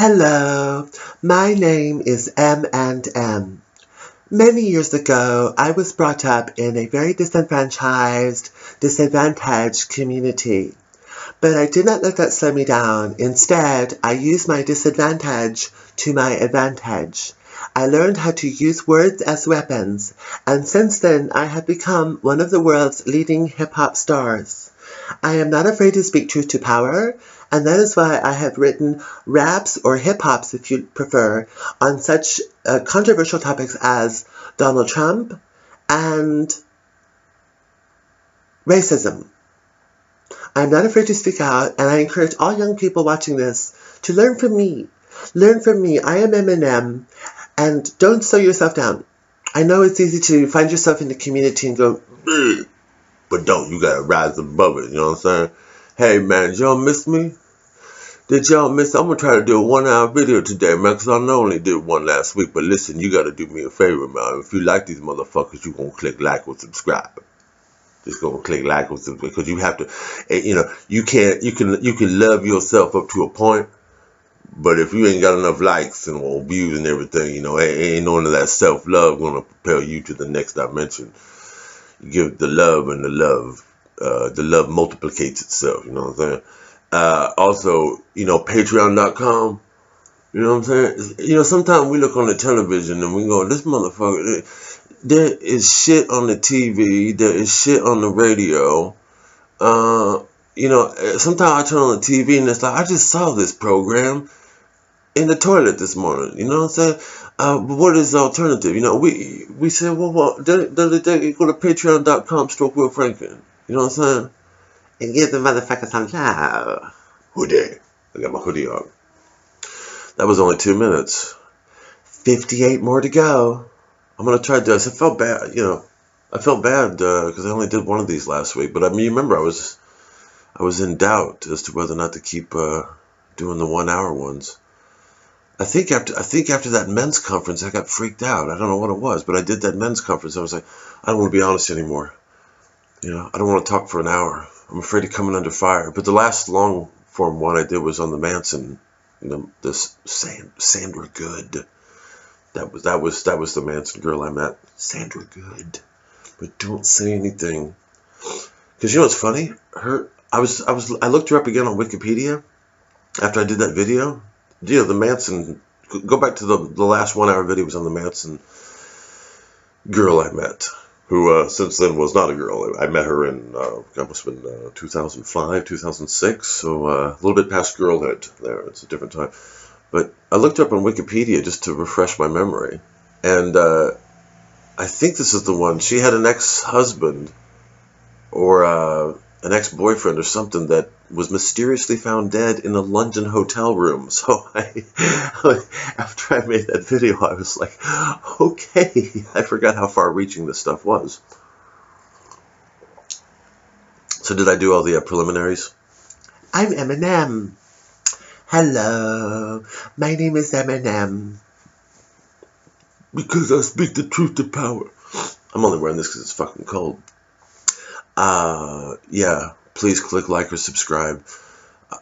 Hello, my name is M&M. Many years ago, I was brought up in a very disenfranchised, disadvantaged community. But I did not let that slow me down. Instead, I used my disadvantage to my advantage. I learned how to use words as weapons, and since then I have become one of the world's leading hip-hop stars. I am not afraid to speak truth to power, and that is why I have written raps or hip-hops, if you prefer, on such controversial topics as Donald Trump and racism. I'm not afraid to speak out, and I encourage all young people watching this to learn from me. Learn from me. I am Eminem, and don't slow yourself down. I know it's easy to find yourself in the community and go, "Ugh," but don't. You gotta rise above it, you know what I'm saying? Hey, man, did y'all miss me? Did y'all miss? I'm gonna try to do a 1-hour video today, man, because I only did one last week. But listen, you gotta do me a favor, man. If you like these motherfuckers, you gonna click like or subscribe. Just gonna click like or subscribe, because you have to, you can love yourself up to a point, but if you ain't got enough likes and views and everything, ain't none of that self-love gonna propel you to the next dimension. You give the love, and the love multiplicates itself. You know what I'm saying? Also, Patreon.com. You know what I'm saying? Sometimes we look on the television and we go, this motherfucker. There is shit on the TV. There is shit on the radio. Sometimes I turn on the TV and it's like, I just saw this program in the toilet this morning. You know what I'm saying? But what is the alternative? We said, well, they go to patreon.com/Will Franken. You know what I'm saying? And give the motherfuckers some love. Hoodie. I got my hoodie on. That was only 2 minutes. 58 more to go. I'm going to try this. I felt bad, I felt bad because I only did one of these last week. But you remember, I was in doubt as to whether or not to keep doing the 1-hour ones. I think after that men's conference, I got freaked out. I don't know what it was, but I did that men's conference. I was like, I don't want to be honest anymore. I don't want to talk for an hour. I'm afraid of coming under fire. But the last long form one I did was on the Manson, this Sandra Good. That was the Manson girl I met. Sandra Good. But don't say anything. Because what's funny? I looked her up again on Wikipedia after I did that video. The Manson, go back to the last 1-hour video was on the Manson girl I met, who since then was not a girl. I met her in, that must have been 2005, 2006, so a little bit past girlhood there. It's a different time. But I looked her up on Wikipedia just to refresh my memory, and I think this is the one. She had an ex-husband or an ex-boyfriend or something that was mysteriously found dead in a London hotel room. So after I made that video, I was like, okay, I forgot how far-reaching this stuff was. So did I do all the preliminaries? I'm Eminem. Hello, my name is Eminem. Because I speak the truth to power. I'm only wearing this because it's fucking cold. Yeah, please click like or subscribe.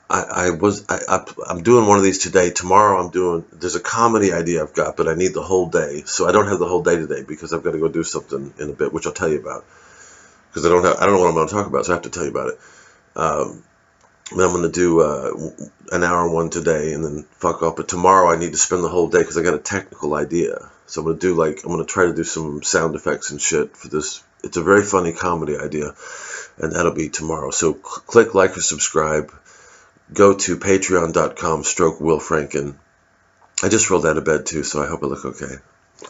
I'm doing one of these today. Tomorrow there's a comedy idea I've got, but I need the whole day. So I don't have the whole day today because I've got to go do something in a bit, which I'll tell you about. Because I don't know what I'm going to talk about, so I have to tell you about it. But I'm going to do an hour one today and then fuck off. But tomorrow I need to spend the whole day because I got a technical idea. So I'm going to try to do some sound effects and shit for this. It's a very funny comedy idea, and that'll be tomorrow. So click like or subscribe. Go to patreon.com/Will Franken. I just rolled out of bed too, so I hope I look okay.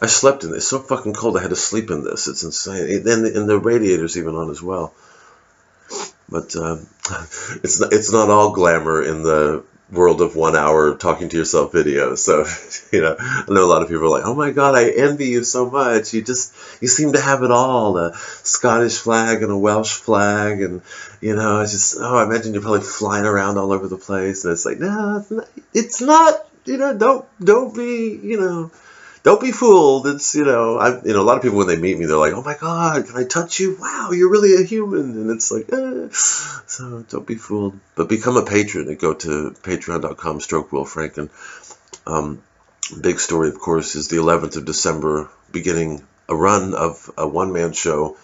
I slept in this. It's so fucking cold. I had to sleep in this. It's insane. And the radiator's even on as well. But it's not all glamour in the world of 1 hour talking to yourself videos. So, I know a lot of people are like, oh my God, I envy you so much. You seem to have it all, a Scottish flag and a Welsh flag. And, I imagine you're probably flying around all over the place. And it's like, no, it's not, don't be fooled. It's, a lot of people when they meet me, they're like, oh my God, can I touch you? Wow, you're really a human. And it's like, so don't be fooled. But become a patron and go to patreon.com/Will Franken. Big story, of course, is the 11th of December, beginning a run of a one-man show,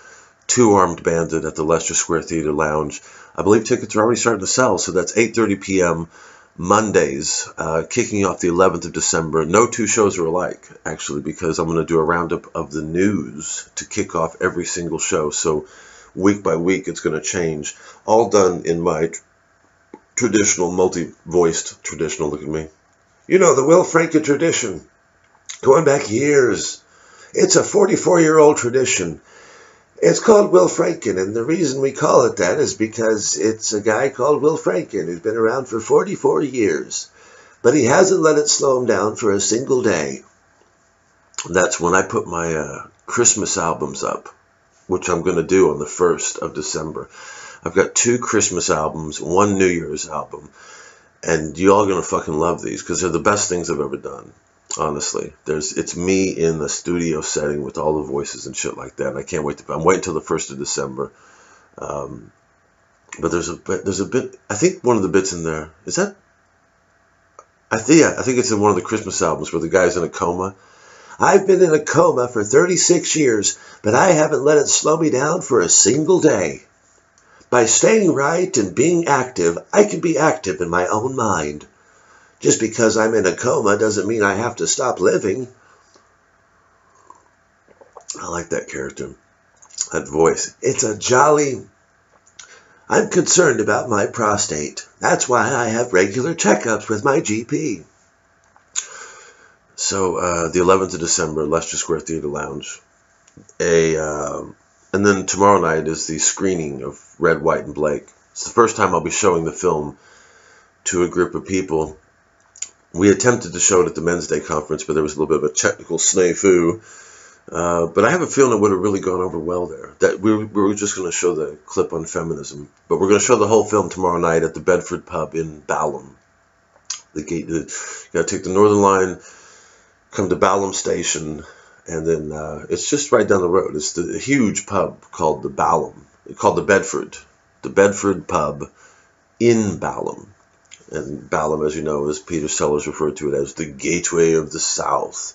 Two Armed Bandit at the Leicester Square Theatre Lounge. I believe tickets are already starting to sell, so that's 8:30 p.m. Mondays, kicking off the 11th of December. No two shows are alike, actually, because I'm going to do a roundup of the news to kick off every single show. So week by week, it's going to change. All done in my traditional, multi-voiced traditional, look at me. You know, the Will Franken tradition, going back years. It's a 44-year-old tradition. It's called Will Franken, and the reason we call it that is because it's a guy called Will Franken who's been around for 44 years, but he hasn't let it slow him down for a single day. That's when I put my Christmas albums up, which I'm going to do on the 1st of December. I've got 2 Christmas albums, 1 New Year's album, and you all are going to fucking love these because they're the best things I've ever done. Honestly, it's me in the studio setting with all the voices and shit like that. And I can't wait I'm waiting until the 1st of December. But there's a bit. I think one of the bits in there is that. I think it's in one of the Christmas albums where the guy's in a coma. I've been in a coma for 36 years, but I haven't let it slow me down for a single day. By staying right and being active, I can be active in my own mind. Just because I'm in a coma doesn't mean I have to stop living. I like that character, that voice. It's a jolly... I'm concerned about my prostate. That's why I have regular checkups with my GP. So, the 11th of December, Leicester Square Theatre Lounge. And then tomorrow night is the screening of Red, White, and Blake. It's the first time I'll be showing the film to a group of people. We attempted to show it at the Men's Day conference, but there was a little bit of a technical snafu. But I have a feeling it would have really gone over well there. That we were just going to show the clip on feminism, but we're going to show the whole film tomorrow night at the Bedford Pub in Balham. You got to take the Northern Line, come to Balham Station, and then it's just right down the road. It's the huge pub called the Bedford Pub in Balham. And Balham, as you know, as Peter Sellers referred to it as the Gateway of the South.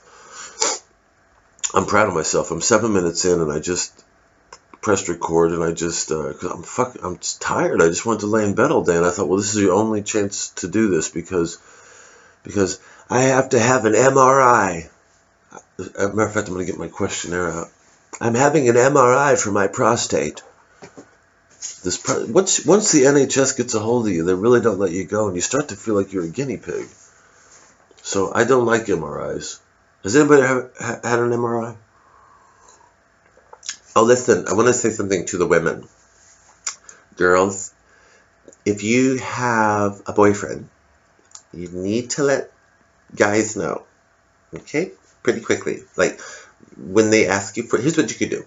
I'm proud of myself. I'm 7 minutes in, and I just pressed record, and I just, cause I'm tired. I just wanted to lay in bed all day, and I thought, well, this is the only chance to do this because I have to have an MRI. As a matter of fact, I'm going to get my questionnaire out. I'm having an MRI for my prostate. Once the NHS gets a hold of you, they really don't let you go, and you start to feel like you're a guinea pig. So I don't like MRIs. Has anybody had an MRI? Oh, listen, I want to say something to the women. Girls, if you have a boyfriend, you need to let guys know, okay? Pretty quickly. Like, when they ask you for... Here's what you could do.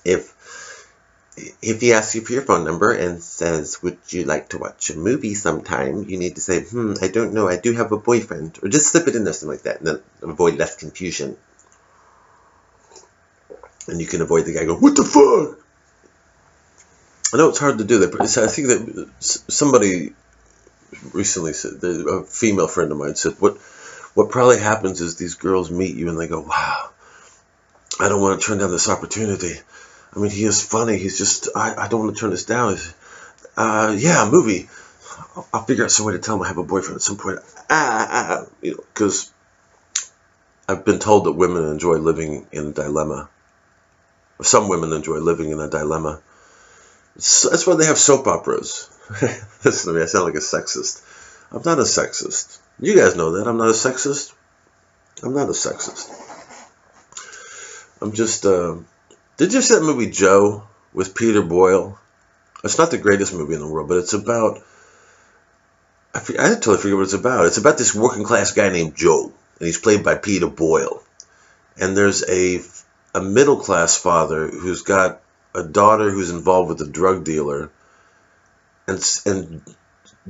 If he asks you for your phone number and says, would you like to watch a movie sometime, you need to say, I don't know, I do have a boyfriend. Or just slip it in there, something like that, and then avoid less confusion. And you can avoid the guy going, what the fuck? I know it's hard to do that, but I think that somebody recently said, a female friend of mine said, what probably happens is these girls meet you and they go, wow, I don't want to turn down this opportunity. I mean, he is funny. He's just, I don't want to turn this down. Yeah, a movie. I'll figure out some way to tell him I have a boyfriend at some point. Because I've been told that women enjoy living in a dilemma. Some women enjoy living in a dilemma. That's why they have soap operas. Listen to me, I sound like a sexist. I'm not a sexist. You guys know that. I'm not a sexist. I'm not a sexist. I'm just, did you see that movie Joe with Peter Boyle? It's not the greatest movie in the world, but it's about, I totally forget what it's about. It's about this working class guy named Joe, and he's played by Peter Boyle. And there's a middle class father who's got a daughter who's involved with a drug dealer, and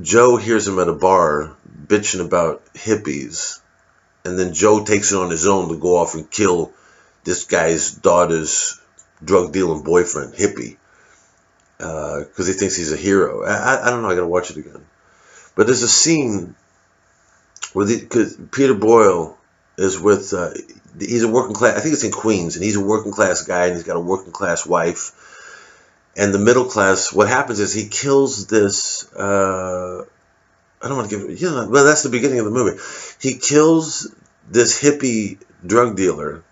Joe hears him at a bar bitching about hippies, and then Joe takes it on his own to go off and kill this guy's daughter's drug dealing boyfriend, hippie, because he thinks he's a hero. I don't know, I gotta watch it again. But there's a scene because Peter Boyle is with, he's a working class, I think it's in Queens, and he's a working class guy, and he's got a working class wife. And the middle class, what happens is he kills this, I don't want to give it, well, that's the beginning of the movie. He kills this hippie drug dealer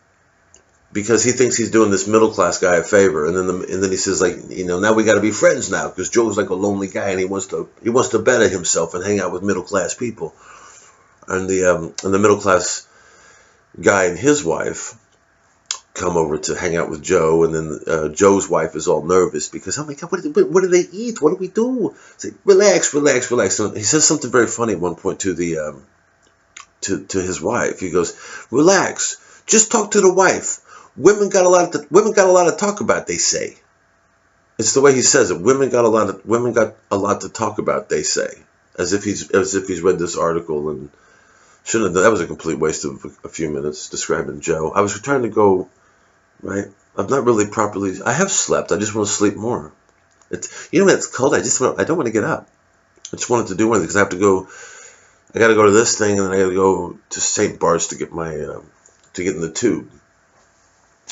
because he thinks he's doing this middle class guy a favor, and then he says, like, now we got to be friends now because Joe's like a lonely guy and he wants to better himself and hang out with middle class people. And the middle class guy and his wife come over to hang out with Joe, and then Joe's wife is all nervous because, oh my God, what do they eat? What do we do? It's like, relax. So he says something very funny at one point to the to his wife. He goes, relax, just talk to the wife. Women got a lot to talk about, they say. It's the way he says it. Women got a lot to talk about, they say, as if he's read this article and shouldn't have done. That was a complete waste of a few minutes describing Joe. I was trying to go right. I've not really properly. I have slept. I just want to sleep more. It's when it's cold. I don't want to get up. I just wanted to do one because I have to go. I got to go to this thing, and then I got to go to St. Bart's to get my to get in the tube.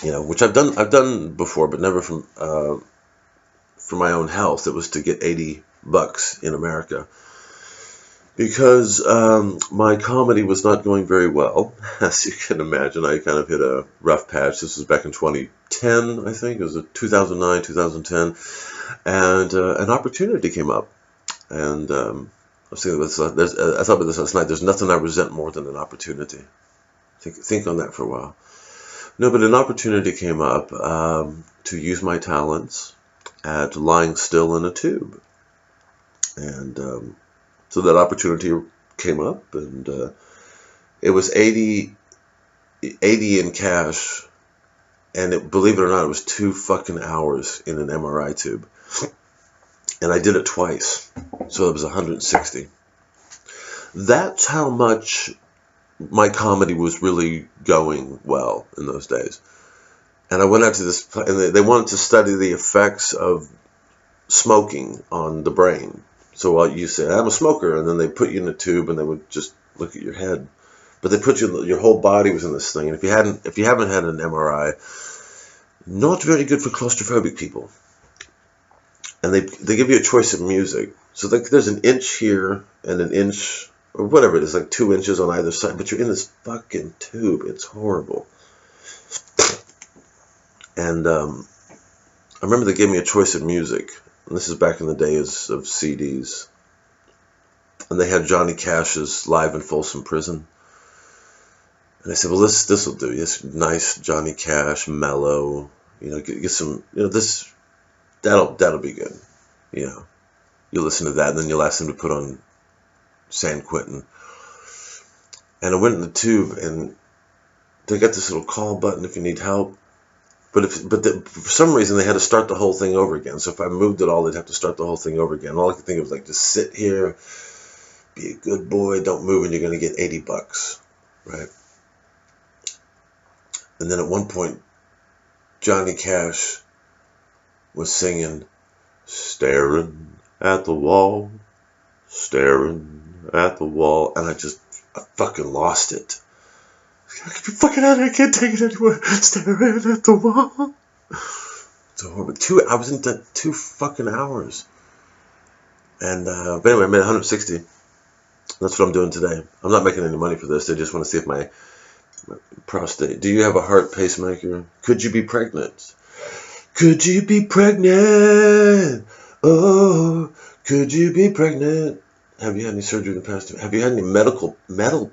Which I've done before, but never for my own health. It was to get $80 in America because my comedy was not going very well, as you can imagine. I kind of hit a rough patch. This was back in 2010, I think. It was 2009, 2010, and an opportunity came up, and I was thinking about this. I thought about this last night. There's nothing I resent more than an opportunity. Think on that for a while. No, but an opportunity came up to use my talents at lying still in a tube. And so that opportunity came up, and it was 80 in cash, and believe it or not, it was 2 fucking hours in an MRI tube. And I did it twice, so it was 160. That's how much my comedy was really going well in those days. And I went out to this, and they wanted to study the effects of smoking on the brain. So you say, I'm a smoker, and then they put you in a tube, and they would just look at your head. But they put your whole body was in this thing. And if you haven't had an MRI, not very good for claustrophobic people. And they give you a choice of music. So there's an inch here and an inch, or whatever it is, like 2 inches on either side, but you're in this fucking tube. It's horrible. And I remember they gave me a choice of music. And this is back in the days of CDs. And they had Johnny Cash's Live in Folsom Prison. And I said, well, this will do. It's nice Johnny Cash, mellow. Get some, that'll be good. You'll listen to that, and then you'll ask them to put on San Quentin. And I went in the tube, and they got this little call button if you need help. But for some reason they had to start the whole thing over again. So if I moved at all, they'd have to start the whole thing over again. All I could think of was like, just sit here, be a good boy, don't move, and you're going to get $80, right? And then at one point, Johnny Cash was singing, staring at the wall, staring at the wall, and I fucking lost it. I can't be fucking out of here. I can't take it anymore. Staring at the wall. It's horrible. I was in that 2 fucking hours. And, but anyway, I made 160. That's what I'm doing today. I'm not making any money for this. They just want to see if my prostate. Do you have a heart pacemaker? Could you be pregnant? Could you be pregnant? Oh, could you be pregnant? Have you had any surgery in the past? Have you had any metal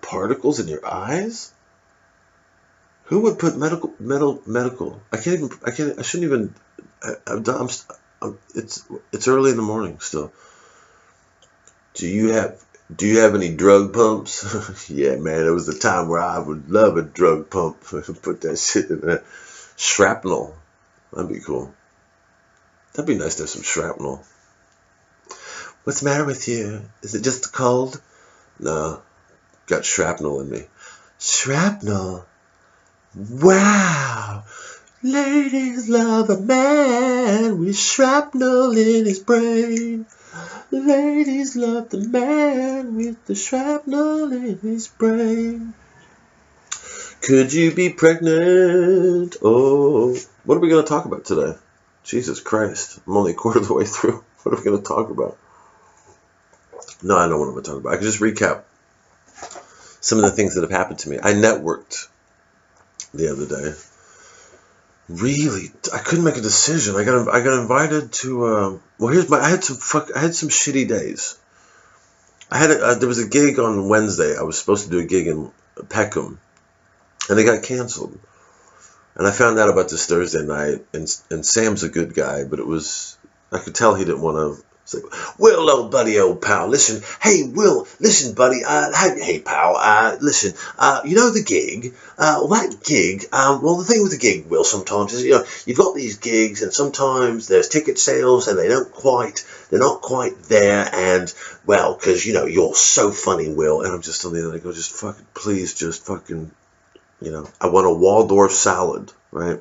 particles in your eyes? Who would put medical? I shouldn't even. It's early in the morning still. Do you have any drug pumps? Yeah, man, it was the time where I would love a drug pump. Put that shit in there. Shrapnel. That'd be cool. That'd be nice to have some shrapnel. What's the matter with you? Is it just a cold? No, got shrapnel in me. Shrapnel? Wow! Ladies love a man with shrapnel in his brain. Ladies love the man with the shrapnel in his brain. Could you be pregnant? Oh, what are we going to talk about today? Jesus Christ, I'm only a quarter of the way through. What are we going to talk about? No, I don't know what I'm going to talk about. I can just recap some of the things that have happened to me. I networked the other day. Really, I couldn't make a decision. I got invited to. I had some shitty days. There was a gig on Wednesday. I was supposed to do a gig in Peckham, and it got canceled. And I found out about this Thursday night, and Sam's a good guy, but I could tell he didn't want to say, Will, old buddy, old pal, listen, hey, Will, listen, buddy, hey, pal, listen, you know the gig, that gig, well, the thing with the gig, Will, sometimes is, you've got these gigs, and sometimes there's ticket sales, and they're not quite there, and, well, because, you're so funny, Will, and I'm just on the other, I go, just fucking, please, just fucking, I want a Waldorf salad, right?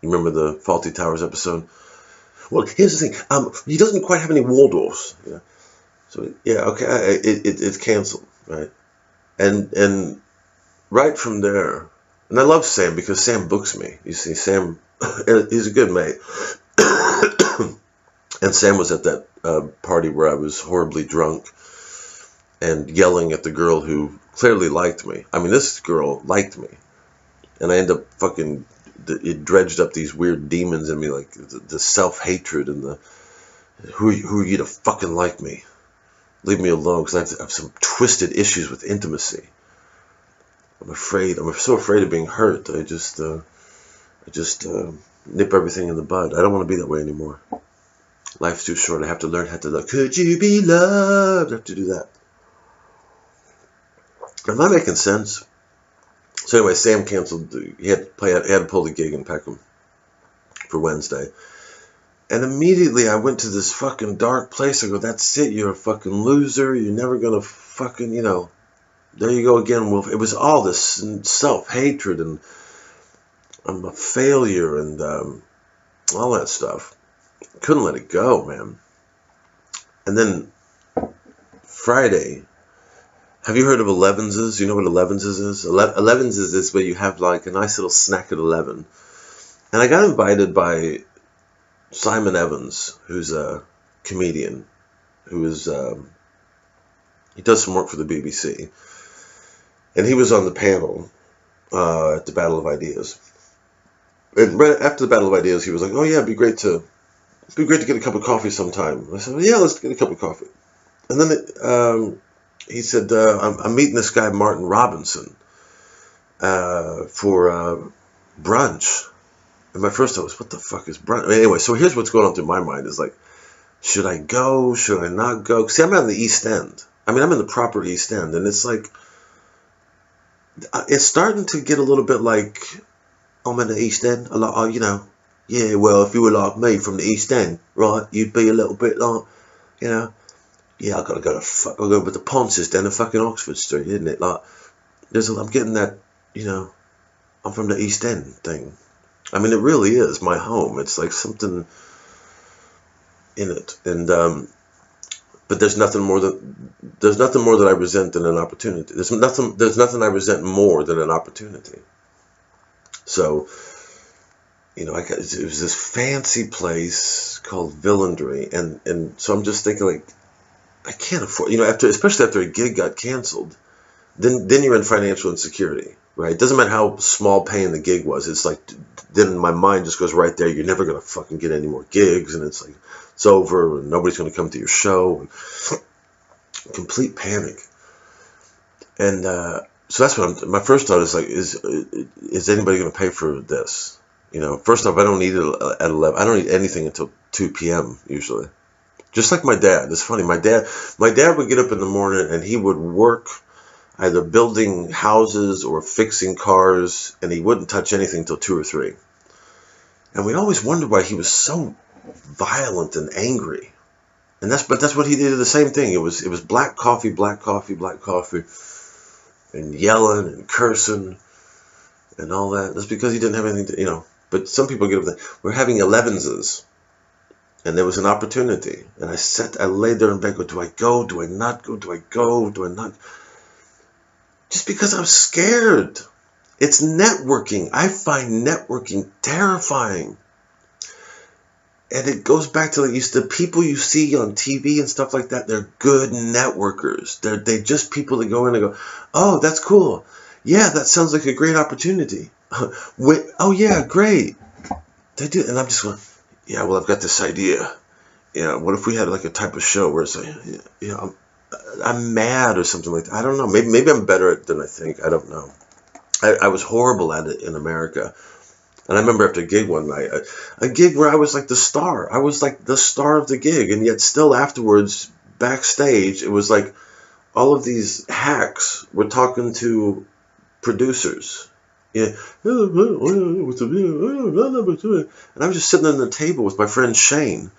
You remember the Faulty Towers episode? Well, here's the thing. He doesn't quite have any Waldorfs. So, yeah, okay, it's canceled, right? And right from there, and I love Sam because Sam books me. You see, Sam, he's a good mate. And Sam was at that party where I was horribly drunk and yelling at the girl who clearly liked me. I mean, this girl liked me. And I end up it dredged up these weird demons in me, like the self-hatred and the, who are you to fucking like me? Leave me alone, because I have some twisted issues with intimacy. I'm so afraid of being hurt. I just nip everything in the bud. I don't want to be that way anymore. Life's too short. I have to learn how to love. Could you be loved? I have to do that. Am I making sense? So anyway, Sam canceled. He had to pull the gig in Peckham for Wednesday. And immediately I went to this fucking dark place. I go, that's it. You're a fucking loser. You're never going to fucking, there you go again, Wolf. It was all this self-hatred and I'm a failure and all that stuff. Couldn't let it go, man. And then Friday, have you heard of 11s? You know what 11s is? 11s is where you have like a nice little snack at 11. And I got invited by Simon Evans, who's a comedian, who is, he does some work for the BBC. And he was on the panel at the Battle of Ideas. And right after the Battle of Ideas, he was like, oh yeah, it'd be great to get a cup of coffee sometime. I said, well, yeah, let's get a cup of coffee. And then he said, I'm meeting this guy, Martin Robinson, for brunch. And my first thought was, what the fuck is brunch? Anyway, so here's what's going on through my mind is like, should I go? Should I not go? See, I'm out in the East End. I mean, I'm in the proper East End. And it's like, it's starting to get a little bit like, I'm in the East End. A lot, yeah, well, if you were like me from the East End, right, you'd be a little bit like, yeah, I've got to go with the Ponces down to fucking Oxford Street, isn't it? Like, I'm getting that, I'm from the East End thing. I mean, it really is my home. It's like something in it, and but there's nothing more that I resent than an opportunity. There's nothing I resent more than an opportunity. So, it was this fancy place called Villandry, and so I'm just thinking like, I can't afford, especially after a gig got canceled, then you're in financial insecurity, right? It doesn't matter how small paying the gig was. It's like, then my mind just goes right there. You're never going to fucking get any more gigs. And it's like, it's over and nobody's going to come to your show. And complete panic. And so that's what my first thought is like, is anybody going to pay for this? First off, I don't eat it at 11. I don't eat anything until 2 p.m. usually. Just like my dad. It's funny. My dad would get up in the morning and he would work either building houses or fixing cars, and he wouldn't touch anything until 2 or 3. And we always wondered why he was so violent and angry. But that's what he did. The same thing. It was black coffee, and yelling and cursing and all that. That's because he didn't have anything to, But some people get up there. We're having 11s. And there was an opportunity. And I laid there in bed, do I go? Do I not go? Do I go? Do I not? Just because I'm scared. It's networking. I find networking terrifying. And it goes back to the people you see on TV and stuff like that. They're good networkers. They're just people that go in and go, oh, that's cool. Yeah, that sounds like a great opportunity. Oh, yeah, great. They do. And I'm just going, yeah, well, I've got this idea. Yeah, what if we had like a type of show where it's like, I'm mad or something like that. I don't know. Maybe I'm better at it than I think. I don't know. I was horrible at it in America. And I remember after a gig one night, a gig where I was like the star. I was like the star of the gig. And yet still afterwards, backstage, it was like all of these hacks were talking to producers. Yeah. And I was just sitting on the table with my friend Shane.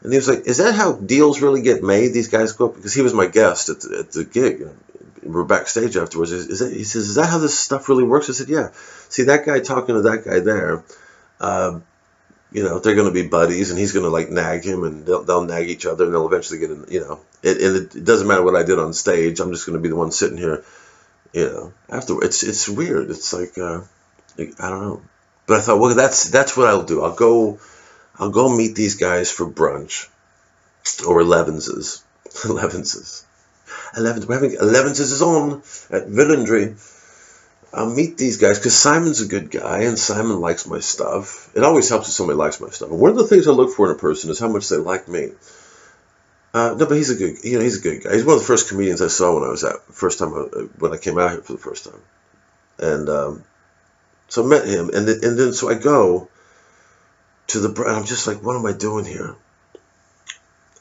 And he was like, is that how deals really get made? These guys go up, because he was my guest at the gig. We're backstage afterwards. He says, is that how this stuff really works? I said, yeah. See, that guy talking to that guy there, they're going to be buddies, and he's going to like nag him, and they'll nag each other, and they'll eventually get in, it doesn't matter what I did on stage. I'm just going to be the one sitting here, afterwards. It's weird. It's like, I don't know. But I thought, well, that's what I'll do. I'll go meet these guys for brunch, or 11s. 11s. We're having 11s is on at Villandry. I'll meet these guys because Simon's a good guy and Simon likes my stuff. It always helps if somebody likes my stuff. And one of the things I look for in a person is how much they like me. No, but he's a good guy. He's one of the first comedians I saw when I came out here for the first time. And so I met him, and then so I go to and I'm just like, what am I doing here?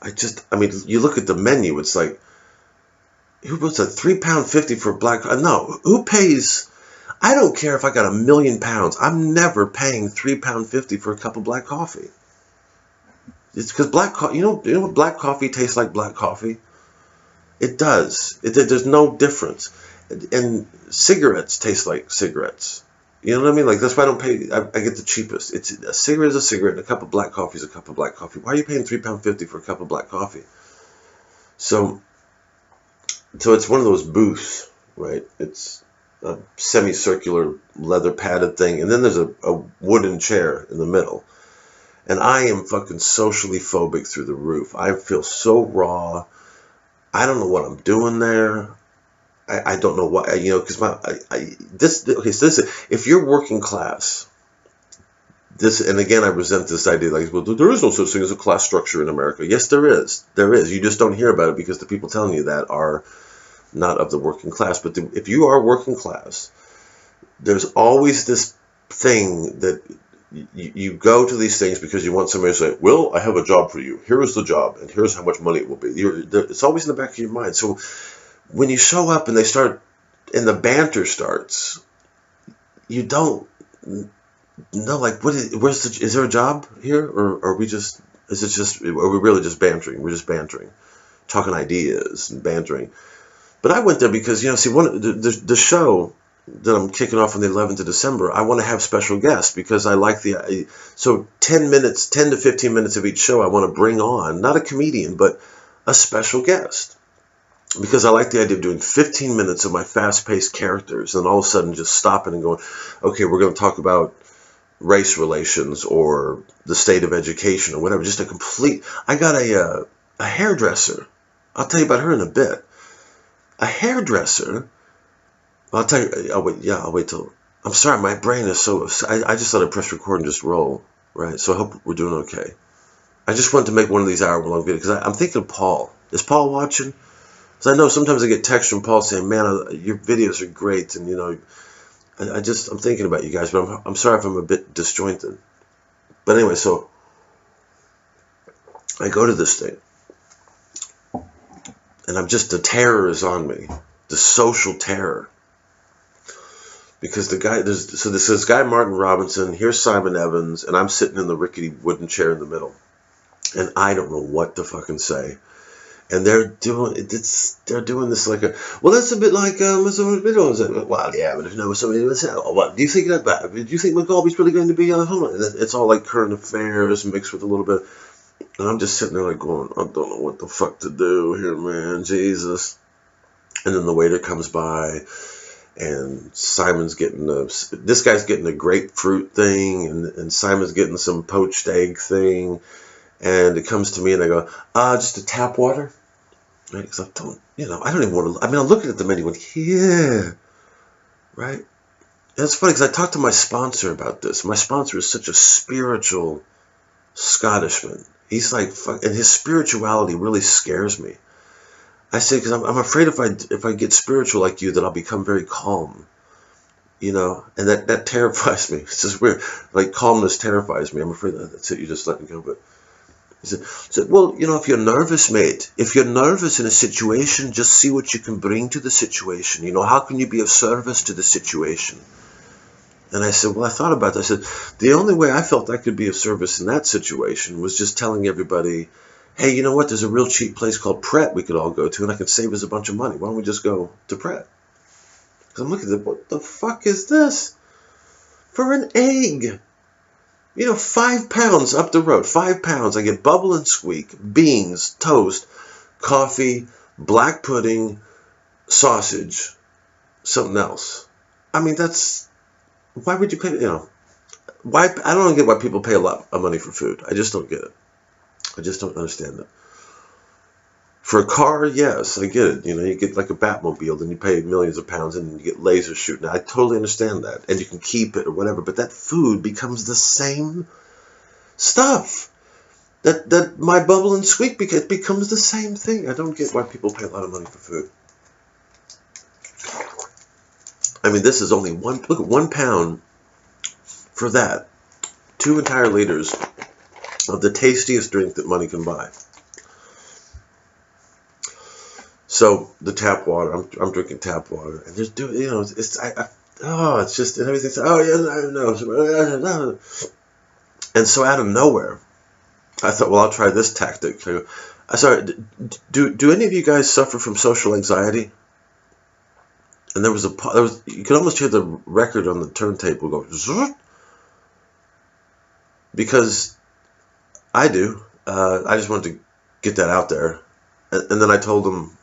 You look at the menu, it's like, who puts a £3.50 for black? No, who pays? I don't care if I got £1 million. I'm never paying £3.50 for a cup of black coffee. It's because black coffee. You know what black coffee tastes like? Black coffee. It does. There's no difference. And cigarettes taste like cigarettes. You know what I mean? Like, that's why I don't pay. I get the cheapest. It's a cigarette is a cigarette, and a cup of black coffee is a cup of black coffee. Why are you paying £3.50 for a cup of black coffee? So it's one of those booths, right? It's a semicircular leather padded thing, and then there's a wooden chair in the middle. And I am fucking socially phobic through the roof. I feel so raw. I don't know what I'm doing there. I don't know why, because if you're working class, and again, I resent this idea, like, well, there is no such thing as a class structure in America. Yes, there is. There is. You just don't hear about it because the people telling you that are not of the working class. But if you are working class, there's always this thing that you go to these things because you want somebody to say, well, I have a job for you. Here is the job, and here's how much money it will be. It's always in the back of your mind. So when you show up and they start, and the banter starts, you don't know, like, is there a job here, or are we really just bantering? We're just bantering, talking ideas and bantering. But I went there because, the show that I'm kicking off on the 11th of December, I want to have special guests because I like so 10 to 15 minutes of each show, I want to bring on, not a comedian, but a special guest. Because I like the idea of doing 15 minutes of my fast-paced characters and all of a sudden just stopping and going, okay, we're going to talk about race relations or the state of education or whatever. Just I got a hairdresser. I'll tell you about her in a bit. A hairdresser. I'll tell you. I'll wait till. I'm sorry, my brain is so. I just thought I'd press record and just roll, right? So I hope we're doing okay. I just wanted to make one of these hour-long videos because I'm thinking of Paul. Is Paul watching? Because I know sometimes I get texts from Paul saying, "Man, your videos are great," and I'm thinking about you guys, but I'm sorry if I'm a bit disjointed. But anyway, so I go to this thing, and the terror is on me, the social terror. Because there's this guy, Martin Robinson, here's Simon Evans, and I'm sitting in the rickety wooden chair in the middle. And I don't know what to fucking say. And they're doing this like that's a bit like, well, yeah, but if somebody would say, oh, what, do you think do you think McGolby's really going to be, hold on, it's all like current affairs mixed with a little bit. And I'm just sitting there like going, I don't know what the fuck to do here, man. Jesus. And then the waiter comes by, and Simon's getting this guy's getting a grapefruit thing, and Simon's getting some poached egg thing. And it comes to me, and I go, just a tap water? Right? Because I don't even want to, I mean, I'm looking at the menu going, yeah. Right? And it's funny because I talked to my sponsor about this. My sponsor is such a spiritual Scottishman. He's like, fuck, and his spirituality really scares me. I say, because I'm afraid if I get spiritual like you, that I'll become very calm. And that terrifies me. It's just weird. Like, calmness terrifies me. I'm afraid that's it. You just let me go. But he said, well, if you're nervous, mate, if you're nervous in a situation, just see what you can bring to the situation. How can you be of service to the situation? And I said, well, I thought about that. I said, the only way I felt I could be of service in that situation was just telling everybody, hey, you know what? There's a real cheap place called Pret we could all go to, and I can save us a bunch of money. Why don't we just go to Pret? Because I'm looking at it, what the fuck is this? For an egg. 5 pounds up the road, 5 pounds. I get bubble and squeak, beans, toast, coffee, black pudding, sausage, something else. I mean, why would you pay, why? I don't get why people pay a lot of money for food. I just don't get it. I just don't understand it. For a car, yes, I get it. You get like a Batmobile, then you pay millions of pounds and you get laser shooting. I totally understand that. And you can keep it or whatever, but that food becomes the same stuff. That my bubble and squeak becomes the same thing. I don't get why people pay a lot of money for food. I mean, this is only look at 1 pound for that. 2 entire liters of the tastiest drink that money can buy. So the tap water, I'm drinking tap water, and just it's just, and everything's, oh yeah, I know. And so out of nowhere, I thought, well, I'll try this tactic. I started, do any of you guys suffer from social anxiety? And there was you could almost hear the record on the turntable go, zzz, because I do. I just wanted to get that out there. And then I told them,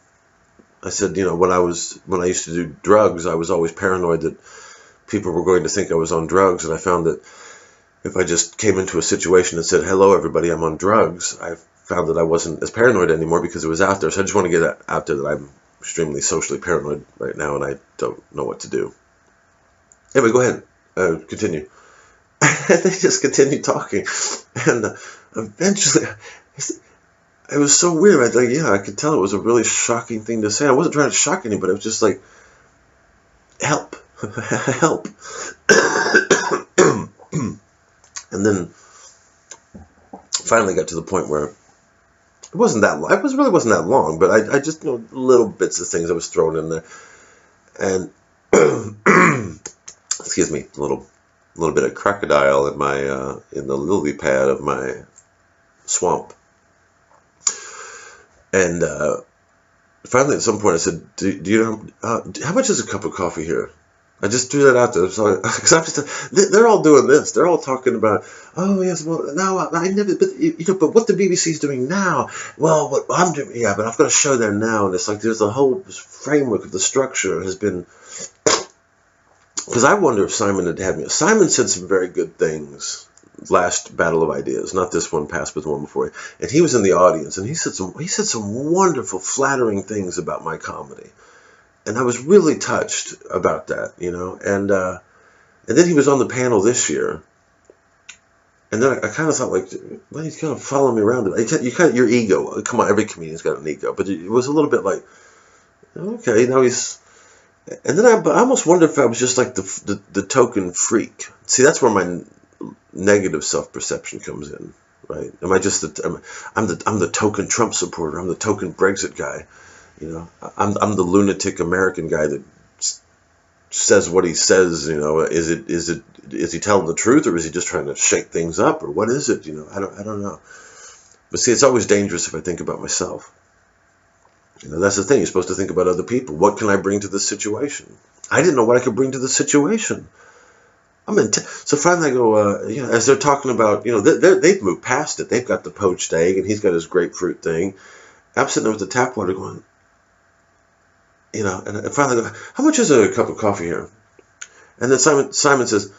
I said, when I used to do drugs, I was always paranoid that people were going to think I was on drugs. And I found that if I just came into a situation and said, hello, everybody, I'm on drugs, I found that I wasn't as paranoid anymore because it was out there. So I just want to get that out there that I'm extremely socially paranoid right now, and I don't know what to do. Anyway, go ahead. Continue. And they just continued talking. And eventually, it was so weird. I could tell it was a really shocking thing to say. I wasn't trying to shock anybody. It was just like, help. Help. And then finally got to the point where it wasn't that long. It really wasn't that long, but I just little bits of things I was throwing in there, and excuse me, a little bit of crocodile in my in the lily pad of my swamp, and finally at some point I said, "Do you know how much is a cup of coffee here?" I just threw that out there. So, because they're all doing this. They're all talking about, oh yes, well now I never, but what the BBC's doing now. Well, what I'm doing, yeah, but I've got a show there now, and it's like there's a whole framework of the structure has been. Because I wonder if Simon had me. Simon said some very good things last Battle of Ideas, not this one, past, but the one before, and he was in the audience, and he said some wonderful, flattering things about my comedy. And I was really touched about that, and then he was on the panel this year, and then I kind of thought, like, well, he's kind of following me around. Your ego, come on, every comedian's got an ego, but it was a little bit like, okay, now he's, and then I almost wondered if I was just like the token freak. See, that's where my negative self-perception comes in, right? Am I just I'm the token Trump supporter? I'm the token Brexit guy. I'm the lunatic American guy that says what he says. Is he telling the truth, or is he just trying to shake things up, or what is it? I don't know. But see, it's always dangerous if I think about myself. That's the thing. You're supposed to think about other people. What can I bring to this situation? I didn't know what I could bring to the situation. I'm in. So finally, I go. As they're talking about, they've moved past it. They've got the poached egg, and he's got his grapefruit thing. I'm sitting there with the tap water, going, and finally, I go, how much is a cup of coffee here? And then Simon says,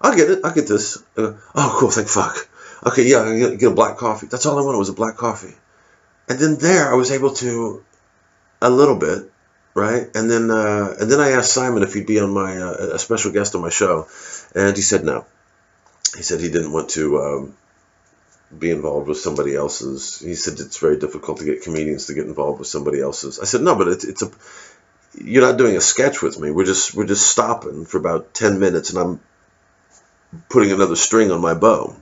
I'll get it. I'll get this. I go, oh, cool. Thank fuck. Okay, yeah, I get a black coffee. That's all I wanted was a black coffee. And then there, I was able to a little bit, right? And then I asked Simon if he'd be on my a special guest on my show, and he said no. He said he didn't want to be involved with somebody else's. He said it's very difficult to get comedians to get involved with somebody else's. I said no, but you're not doing a sketch with me. We're just stopping for about 10 minutes, and I'm putting another string on my bow.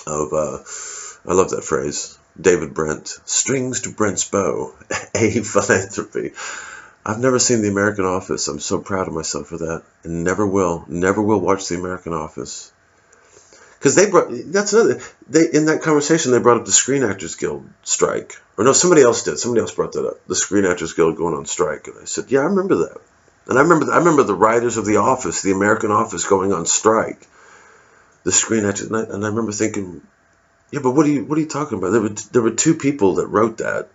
I love that phrase. David Brent, strings to Brent's bow, a philanthropy. I've never seen The American Office. I'm so proud of myself for that, and never will watch The American Office. Because that's another, in that conversation, they brought up the Screen Actors Guild strike. Or no, somebody else did. Somebody else brought that up. The Screen Actors Guild going on strike. And I said, yeah, I remember that. And I remember the writers of The Office, The American Office, going on strike. The Screen Actors, and I remember thinking, yeah, but what are you talking about? There were two people that wrote that.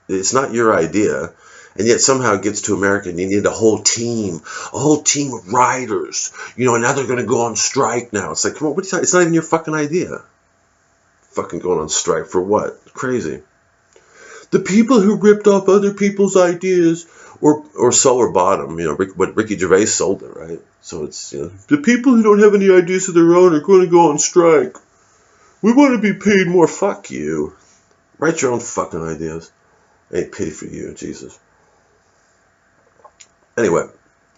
It's not your idea, and yet somehow it gets to America, and you need a whole team of writers. And now they're going to go on strike now. It's like, come on, what are you talking? It's not even your fucking idea. Fucking going on strike for what? Crazy. The people who ripped off other people's ideas or sold or bought them. What Ricky Gervais sold it, right? So it's the people who don't have any ideas of their own are going to go on strike. We want to be paid more. Fuck you. Write your own fucking ideas. Ain't pity for you, Jesus. Anyway,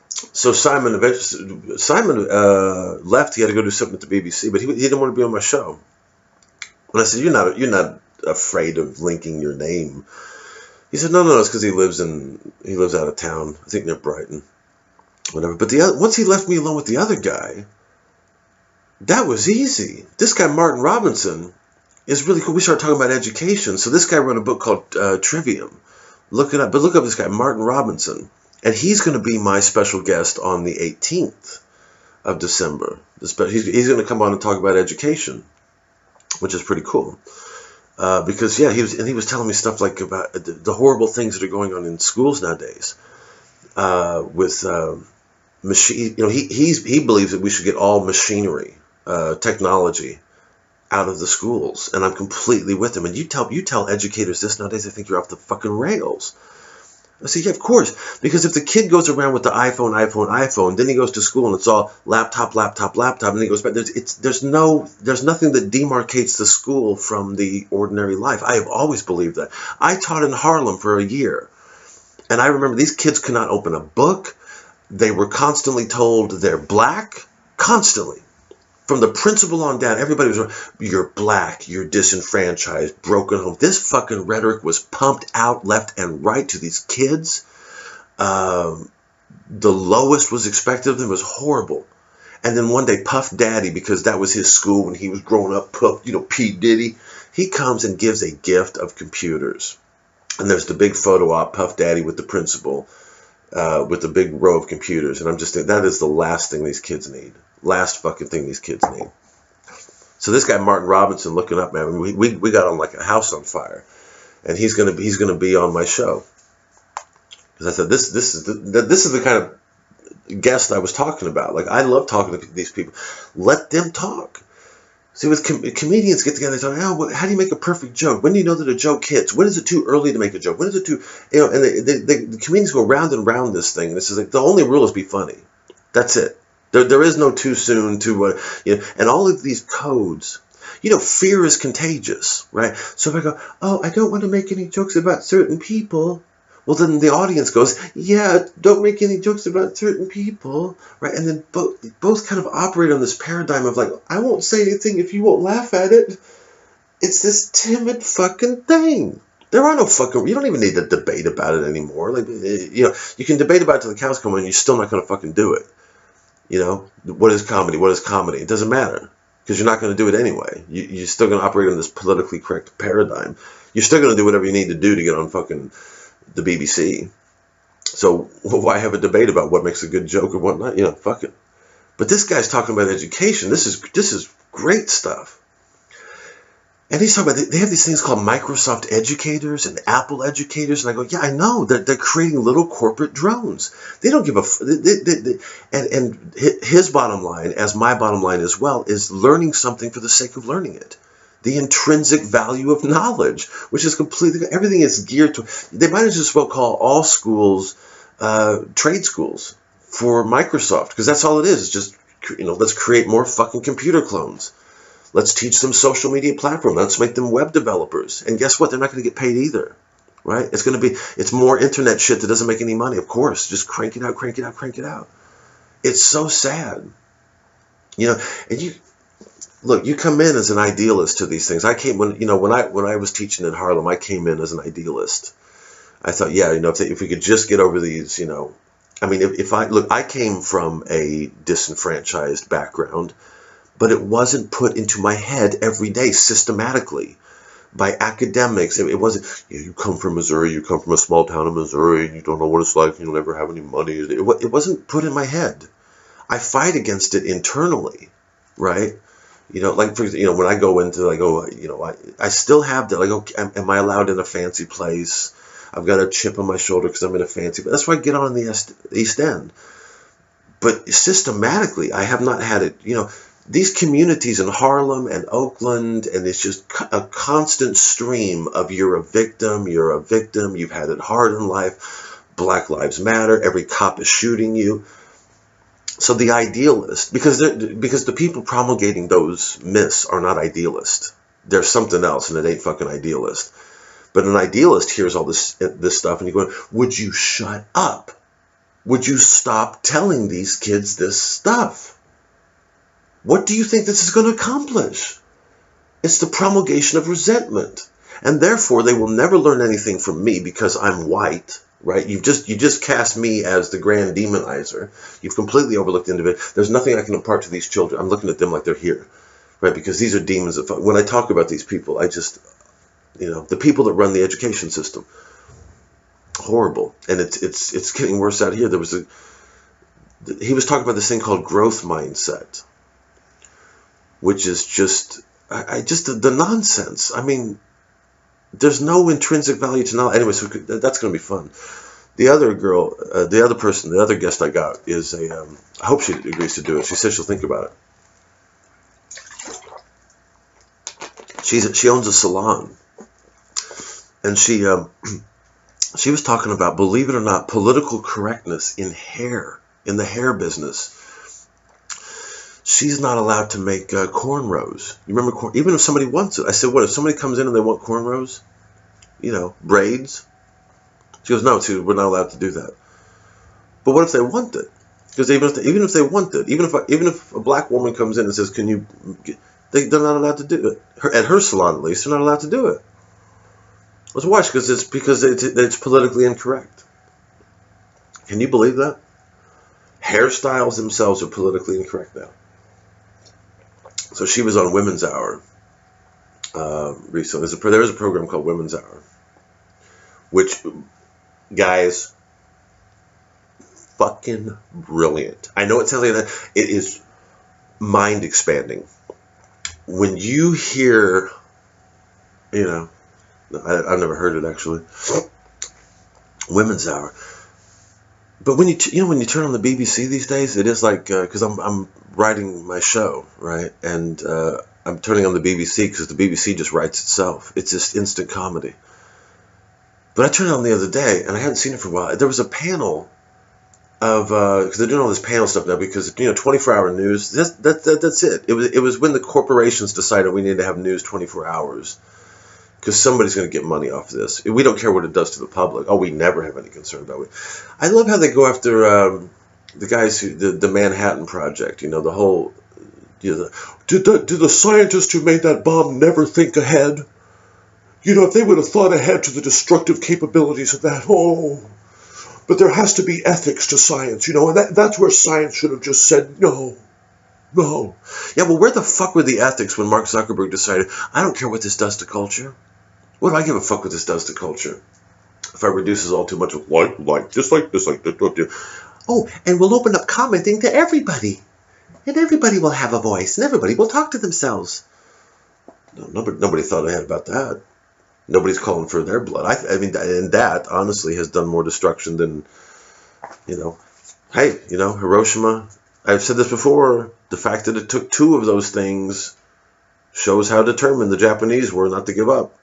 so Simon left. He had to go do something at the BBC, but he didn't want to be on my show. And I said, you're not afraid of linking your name. He said, no, it's because he lives out of town. I think near Brighton, whatever. But once he left me alone with the other guy, that was easy. This guy, Martin Robinson, is really cool. We started talking about education. So this guy wrote a book called Trivium. Look it up. But look up this guy, Martin Robinson. And he's going to be my special guest on the 18th of December. He's going to come on and talk about education, which is pretty cool. Because, yeah, he was telling me stuff like about the horrible things that are going on in schools nowadays with machine. He believes that we should get all machinery, technology out of the schools, and I'm completely with him. And you tell educators this nowadays, they think you're off the fucking rails. I say, yeah, of course, because if the kid goes around with the iPhone, then he goes to school and it's all laptop, and he goes back. There's nothing that demarcates the school from the ordinary life. I have always believed that. I taught in Harlem for a year, and I remember these kids could not open a book. They were constantly told they're black, constantly. From the principal on down, everybody was, you're black, you're disenfranchised, broken home. This fucking rhetoric was pumped out left and right to these kids. The lowest was expected of them. It was horrible. And then one day, Puff Daddy, because that was his school when he was growing up, P. Diddy, he comes and gives a gift of computers. And there's the big photo op, Puff Daddy with the principal, with the big row of computers. And I'm just thinking, that is the last thing these kids need. Last fucking thing these kids need. So this guy Martin Robinson, looking up, man, we got on like a house on fire, and he's gonna be on my show. Because I said this is the kind of guest I was talking about. Like, I love talking to these people. Let them talk. See, with comedians get together, they talk, how do you make a perfect joke? When do you know that a joke hits? When is it too early to make a joke? When is it too, and the comedians go round and round this thing. And it's just like, the only rule is be funny. That's it. There is no too soon, and all of these codes, fear is contagious, right? So if I go, I don't want to make any jokes about certain people, well, then the audience goes, yeah, don't make any jokes about certain people, right? And then both kind of operate on this paradigm of like, I won't say anything if you won't laugh at it. It's this timid fucking thing. There are no fucking, you don't even need to debate about it anymore. Like, you can debate about it till the cows come home and you're still not going to fucking do it. What is comedy? What is comedy? It doesn't matter, because you're not going to do it anyway. You're still going to operate on this politically correct paradigm. You're still going to do whatever you need to do to get on fucking the BBC. So why have a debate about what makes a good joke or what not? Fuck it. But this guy's talking about education. This is great stuff. And he's talking about, they have these things called Microsoft educators and Apple educators. And I go, yeah, I know. They're creating little corporate drones. They don't give a and his bottom line, as my bottom line as well, is learning something for the sake of learning it. The intrinsic value of knowledge, which is completely, everything is geared to, they might as well call all schools trade schools for Microsoft, because that's all it is. It's just, let's create more fucking computer clones. Let's teach them social media platform. Let's make them web developers. And guess what? They're not going to get paid either, right? It's more internet shit that doesn't make any money, of course. Just crank it out, crank it out, crank it out. It's so sad. And you come in as an idealist to these things. I came when I was teaching in Harlem, I came in as an idealist. I thought, yeah, if we could just get over these, I came from a disenfranchised background, but it wasn't put into my head every day systematically by academics. It wasn't, you come from Missouri, you come from a small town in Missouri, and you don't know what it's like, you'll never have any money. It wasn't put in my head. I fight against it internally, right? When I go into, I still have that, am I allowed in a fancy place? I've got a chip on my shoulder because I'm in a fancy place. That's why I get on in the East End. But systematically, I have not had it, these communities in Harlem and Oakland, and it's just a constant stream of you're a victim, you've had it hard in life, Black Lives Matter, every cop is shooting you. So the idealist, because the people promulgating those myths are not idealists. They're something else, and it ain't fucking idealist. But an idealist hears all this stuff, and you're going, would you shut up? Would you stop telling these kids this stuff? What do you think this is going to accomplish? It's the promulgation of resentment. And therefore, they will never learn anything from me because I'm white, right? You just cast me as the grand demonizer. You've completely overlooked the individual. There's nothing I can impart to these children. I'm looking at them like they're here, right? Because these are demons. When I talk about these people, I just, the people that run the education system, horrible. And it's getting worse out here. He was talking about this thing called growth mindset, which is just the nonsense. I mean, there's no intrinsic value to knowledge. Anyway, so that's going to be fun. The other girl, the other guest I got is I hope she agrees to do it. She said she'll think about it. She owns a salon, and she was talking about, believe it or not, political correctness in the hair business. She's not allowed to make cornrows. You remember, even if somebody wants it. I said, what, if somebody comes in and they want cornrows? Braids? She goes, no, we're not allowed to do that. But what if they want it? Because even if they want it, even if a black woman comes in and says, can you, they're not allowed to do it. At her salon, at least, they're not allowed to do it. Let's watch, because it's politically incorrect. Can you believe that? Hairstyles themselves are politically incorrect now. So she was on Women's Hour recently. There is a program called Women's Hour, which, guys, fucking brilliant. I know it sounds like that. It is mind expanding. When you hear, I've never heard it actually. Women's Hour. But when you turn on the BBC these days, it is like, because I'm writing my show, right? And I'm turning on the BBC because the BBC just writes itself. It's just instant comedy. But I turned it on the other day, and I hadn't seen it for a while. There was a panel of, because they're doing all this panel stuff now, because 24-hour news. That's it. It was when the corporations decided we need to have news 24 hours. Because somebody's going to get money off of this. We don't care what it does to the public. Oh, we never have any concern about it. I love how they go after the guys the Manhattan Project. The whole. Did the scientists who made that bomb never think ahead? If they would have thought ahead to the destructive capabilities of that. Oh, but there has to be ethics to science, and that's where science should have just said no. No. Yeah, well, where the fuck were the ethics when Mark Zuckerberg decided, I don't care what this does to culture? What do I give a fuck what this does to culture? If I reduce this all too much of like, dislike, dislike, don't do. Oh, and we'll open up commenting to everybody. and everybody will have a voice, and everybody will talk to themselves. No, nobody thought ahead about that. Nobody's calling for their blood. I mean, and that honestly has done more destruction than, hey, Hiroshima. I've said this before. The fact that it took 2 of those things shows how determined the Japanese were not to give up.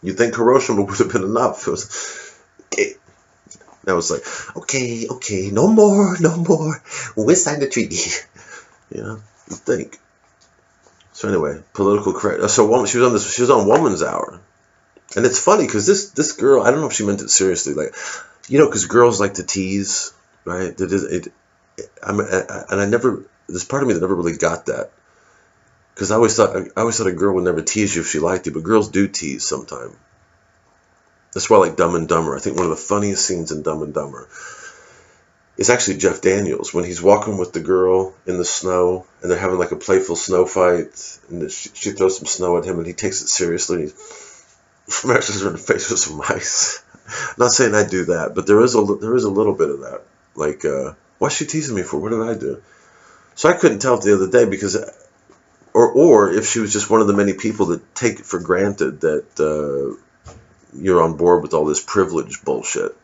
You'd think Hiroshima would have been enough. It was, okay. That was like, okay, no more. We'll sign the treaty. You'd think. So anyway, political correct. So she was on Woman's Hour, and it's funny because this girl, I don't know if she meant it seriously, like, because girls like to tease, right? And I never. There's part of me that never really got that, because I always thought a girl would never tease you if she liked you, but girls do tease sometimes. That's why I like Dumb and Dumber. I think one of the funniest scenes in Dumb and Dumber is actually Jeff Daniels when he's walking with the girl in the snow and they're having like a playful snow fight, and she throws some snow at him and he takes it seriously and he smashes her in the face with some ice. I'm not saying I do that, but there is a little bit of that. Like, why's she teasing me for? What did I do? So I couldn't tell it the other day because, or if she was just one of the many people that take it for granted that you're on board with all this privilege bullshit.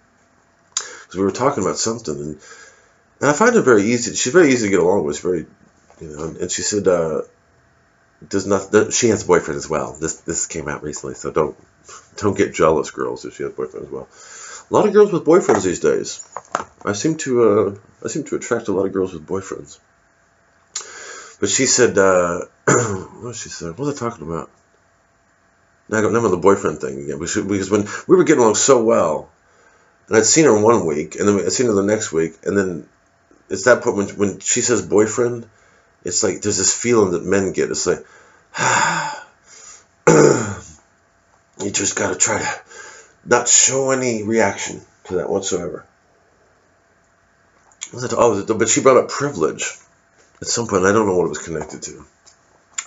Because we were talking about something, and I find her very easy. She's very easy to get along with. She's very, and she said, she has a boyfriend as well. This came out recently, so don't get jealous, girls, if she has a boyfriend as well. A lot of girls with boyfriends these days. I seem to attract a lot of girls with boyfriends. But she said, what did she say? What was I talking about? Now I don't remember the boyfriend thing again. Because when we were getting along so well, and I'd seen her 1 week, and then I'd seen her the next week, and then it's that point when she says boyfriend, it's like there's this feeling that men get. It's like, you just got to try to not show any reaction to that whatsoever. But she brought up privilege at some point. I don't know what it was connected to.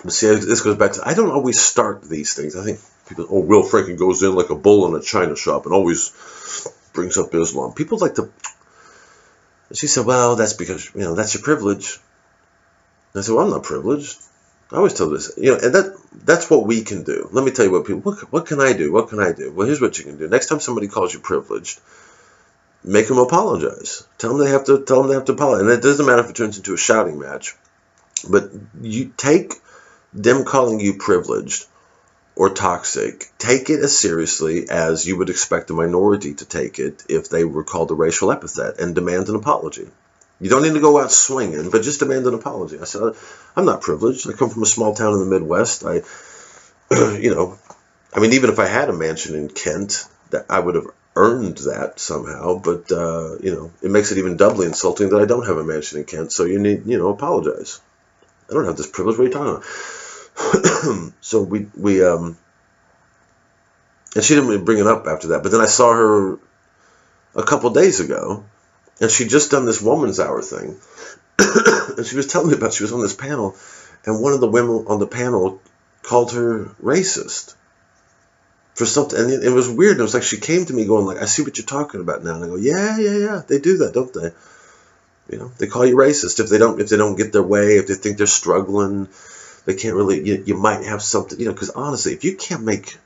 But see, this goes back to, I don't always start these things. I think people, Will Franken goes in like a bull in a china shop and always brings up Islam. People like to, she said, well, that's because, that's your privilege. And I said, well, I'm not privileged. I always tell this, and that's what we can do. Let me tell you what can I do? What can I do? Well, here's what you can do. Next time somebody calls you privileged, make them apologize. Tell them they have to apologize. And it doesn't matter if it turns into a shouting match, but you take them calling you privileged or toxic, take it as seriously as you would expect a minority to take it if they were called a racial epithet, and demand an apology. You don't need to go out swinging, but just demand an apology. I said, I'm not privileged. I come from a small town in the Midwest. I mean, even if I had a mansion in Kent, that I would have earned that somehow, but, it makes it even doubly insulting that I don't have a mansion in Kent, so you need, apologize. I don't have this privilege. What are you talking about? So we and she didn't really bring it up after that, but then I saw her a couple days ago, and she'd just done this Woman's Hour thing, and she was telling me about, she was on this panel, and one of the women on the panel called her racist for something, and it was weird. It was like she came to me going like, I see what you're talking about now, and I go, yeah, they do that, don't they? They call you racist if they don't get their way, if they think they're struggling, they can't really, you might have something, because honestly, if you can't make,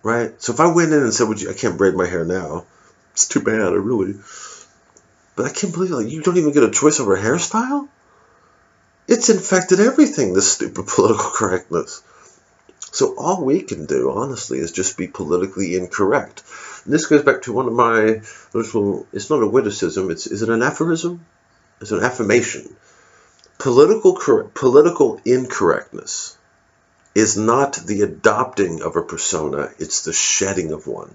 right? So if I went in and said, I can't braid my hair now, it's too bad, but I can't believe you don't even get a choice over hairstyle? It's infected everything, this stupid political correctness. So all we can do, honestly, is just be politically incorrect. And this goes back to one of my, it's not a witticism, is it an aphorism? It's an affirmation. Political incorrectness is not the adopting of a persona, it's the shedding of one.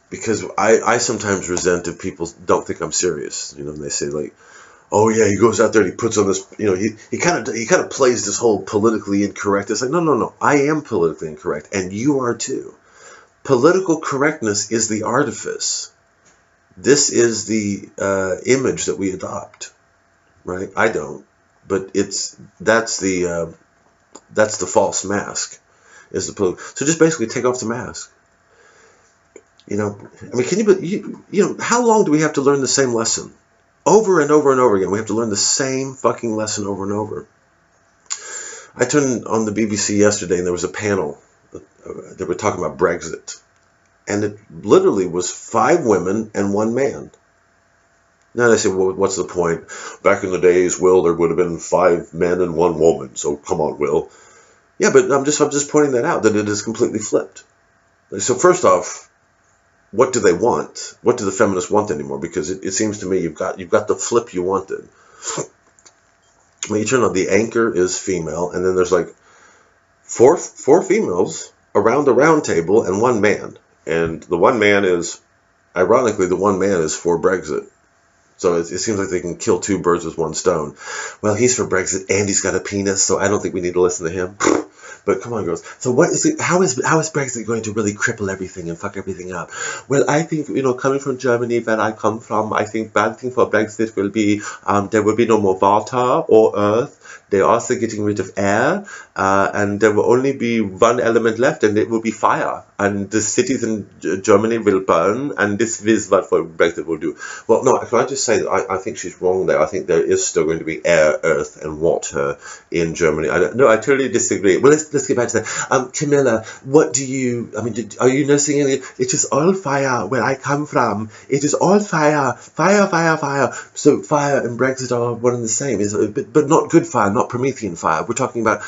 Because I sometimes resent if people don't think I'm serious, and they say like, oh yeah, he goes out there and he puts on this, he kind of plays this whole politically incorrect. It's like, no, I am politically incorrect, and you are too. Political correctness is the artifice. This is the image that we adopt, right? I don't, but that's the false mask. So just basically take off the mask. I mean, can you how long do we have to learn the same lesson? Over and over and over again. We have to learn the same fucking lesson over and over. I turned on the BBC yesterday and there was a panel. They were talking about Brexit. And it literally was 5 women and 1 man. Now they say, well, what's the point? Back in the days, Will, there would have been 5 men and 1 woman. So come on, Will. Yeah, but I'm just pointing that out, that it is completely flipped. So first off, what do they want? What do the feminists want anymore? Because it seems to me you've got the flip you wanted. When you turn on, the anchor is female, and then there's like four females around the round table and 1 man. And the 1 man is, ironically, the 1 man is for Brexit. So it seems like they can kill 2 birds with 1 stone. Well, he's for Brexit and he's got a penis, so I don't think we need to listen to him. But come on, girls. So what is it? How is Brexit going to really cripple everything and fuck everything up? Well, I think, coming from Germany, where I come from, I think bad thing for Brexit will be there will be no more water or earth. They're also getting rid of air, and there will only be 1 element left, and it will be fire. And the cities in Germany will burn, and this is what Brexit will do. Well, no, can I just say that I think she's wrong there. I think there is still going to be air, earth, and water in Germany. I totally disagree. Well, let's get back to that. Camilla, what do you? Are you noticing any? It is all fire where I come from. It is all fire, fire, fire, fire. So fire and Brexit are one and the same, but not good fire. Not Promethean fire. We're talking about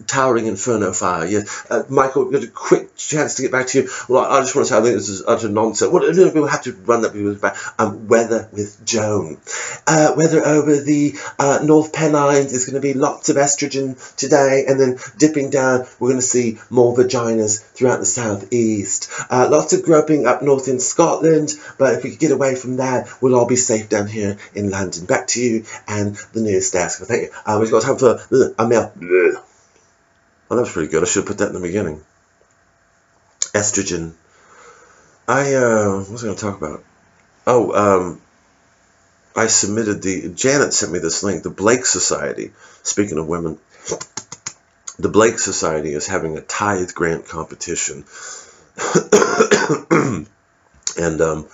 towering inferno fire. Yes, Michael, got a quick chance to get back to you. Well, I just want to say I think this is utter nonsense. Well, we'll have to run that back. Weather with Joan. Weather over the North Pennines is going to be lots of estrogen today, and then dipping down, we're going to see more vaginas throughout the southeast. Lots of groping up north in Scotland, but if we could get away from that, we'll all be safe down here in London. Back to you and the news desk. Thank you. We've got time for a mail. Oh, that was pretty good. I should have put that in the beginning. Estrogen. What was I going to talk about? Oh, I submitted Janet sent me this link, the Blake Society. Speaking of women, the Blake Society is having a tithe grant competition. And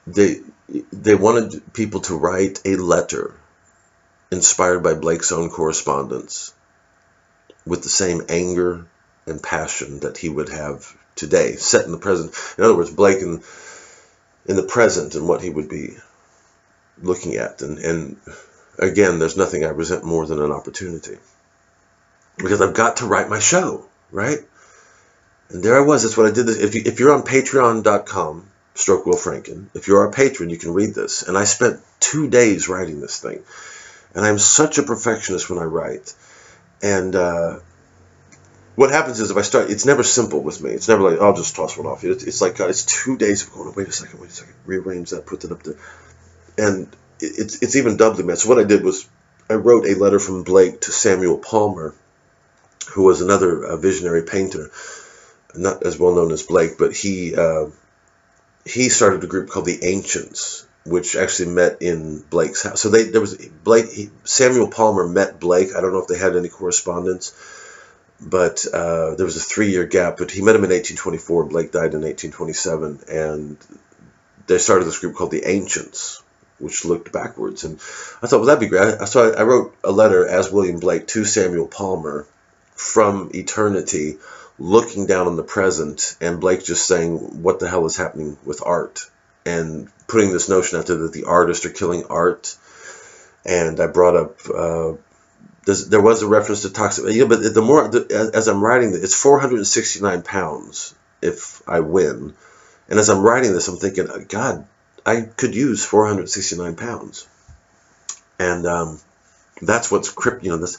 they wanted people to write a letter inspired by Blake's own correspondence with the same anger and passion that he would have today, set in the present. In other words, Blake in the present and what he would be looking at. And again, there's nothing I resent more than an opportunity. Because I've got to write my show, right? And there I was. That's what I did. If you're on patreon.com, /Will Franken, if you're our patron, you can read this. And I spent 2 days writing this thing. And I'm such a perfectionist when I write. And what happens is if I start, it's never simple with me. It's never like, I'll just toss one off. It's like, it's 2 days of going, wait a second, rearrange that, put that up there. And it's even doubly mad. So what I did was I wrote a letter from Blake to Samuel Palmer, who was another visionary painter, not as well known as Blake, but he started a group called the Ancients, which actually met in Blake's house. So Samuel Palmer met Blake. I don't know if they had any correspondence, but there was a 3-year gap. But he met him in 1824, and Blake died in 1827, and they started this group called the Ancients, which looked backwards. And I thought, well, that'd be great. So I wrote a letter as William Blake to Samuel Palmer from eternity, looking down on the present, and Blake just saying, what the hell is happening with art? And putting this notion out there that the artists are killing art. And I brought up, there was a reference to toxic, but as I'm writing this, it's 469 pounds if I win. And as I'm writing this, I'm thinking, God, I could use 469 pounds. And that's what's this.